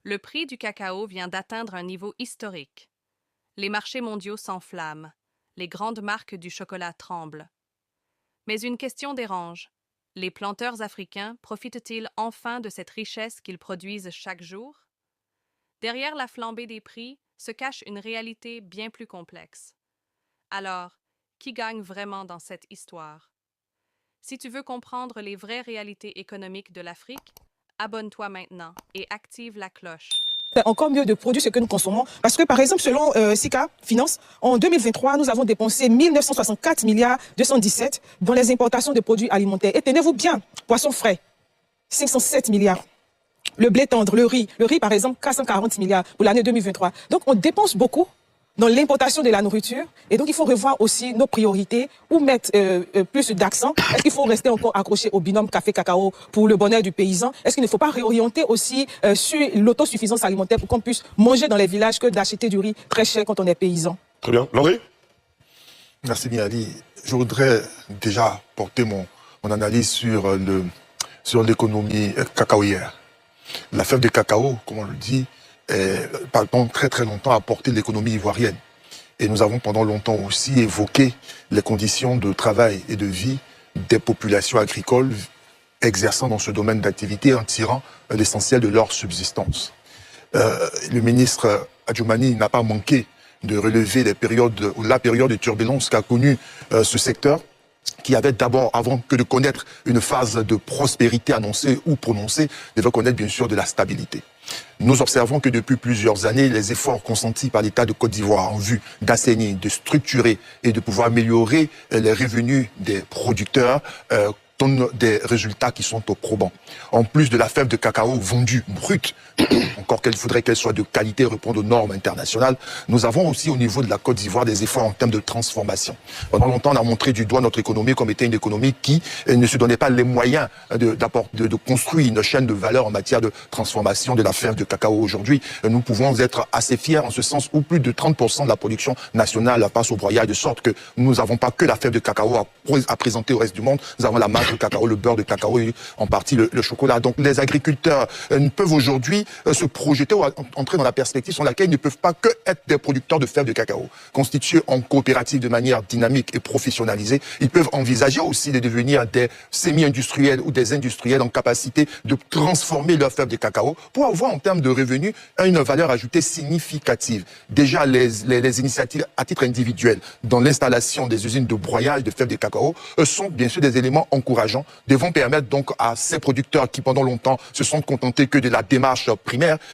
Le prix du cacao vient d'atteindre un niveau historique. Les marchés mondiaux s'enflamment. Les grandes marques du chocolat tremblent. Mais une question dérange. Les planteurs africains profitent-ils enfin de cette richesse qu'ils produisent chaque jour? Derrière la flambée des prix se cache une réalité bien plus complexe. Alors, qui gagne vraiment dans cette histoire? Si tu veux comprendre les vraies réalités économiques de l'Afrique, abonne-toi maintenant et active la cloche. C'est encore mieux de produire ce que nous consommons. Parce que, par exemple, selon SICA Finance, en 2023, nous avons dépensé 1964 milliards 217 dans les importations de produits alimentaires. Et tenez-vous bien, poissons frais, 507 milliards. Le blé tendre, le riz, par exemple, 440 milliards pour l'année 2023. Donc, on dépense beaucoup dans l'importation de la nourriture. Et donc, il faut revoir aussi nos priorités ou mettre plus d'accent. Est-ce qu'il faut rester encore accroché au binôme café-cacao pour le bonheur du paysan? Est-ce qu'il ne faut pas réorienter aussi sur l'autosuffisance alimentaire pour qu'on puisse manger dans les villages que d'acheter du riz très cher quand on est paysan? Très bien. Landry? Merci bien, Ali. Je voudrais déjà porter mon analyse sur l'économie cacaoyère. La fève de cacao, comme on le dit, pendant très très longtemps a porté l'économie ivoirienne. Et nous avons pendant longtemps aussi évoqué les conditions de travail et de vie des populations agricoles exerçant dans ce domaine d'activité en tirant l'essentiel de leur subsistance. Le ministre Adjoumani n'a pas manqué de relever la période de turbulence qu'a connue ce secteur, qui avait d'abord, avant que de connaître une phase de prospérité annoncée ou prononcée, devait connaître bien sûr de la stabilité. Nous observons que depuis plusieurs années, les efforts consentis par l'État de Côte d'Ivoire en vue d'assainir, de structurer et de pouvoir améliorer les revenus des producteurs donnent des résultats qui sont probants. En plus de la fève de cacao vendue brute, encore qu'il faudrait qu'elle soit de qualité, répondre aux normes internationales, nous avons aussi au niveau de la Côte d'Ivoire des efforts en termes de transformation. Pendant longtemps, on a montré du doigt notre économie comme étant une économie qui ne se donnait pas les moyens de construire une chaîne de valeur en matière de transformation de la fève de cacao. Aujourd'hui, nous pouvons être assez fiers en ce sens où plus de 30% de la production nationale passe au broyage, de sorte que nous n'avons pas que la fève de cacao à présenter au reste du monde, nous avons la marque de cacao, le beurre de cacao et en partie le chocolat. Donc les agriculteurs ne peuvent aujourd'hui se projeter ou entrer dans la perspective sur laquelle ils ne peuvent pas que être des producteurs de fèves de cacao. Constitués en coopérative de manière dynamique et professionnalisée, ils peuvent envisager aussi de devenir des semi-industriels ou des industriels en capacité de transformer leurs fèves de cacao pour avoir en termes de revenus une valeur ajoutée significative. Déjà, les initiatives à titre individuel dans l'installation des usines de broyage de fèves de cacao sont bien sûr des éléments encourageants, devront permettre donc à ces producteurs qui pendant longtemps se sont contentés que de la démarche primaire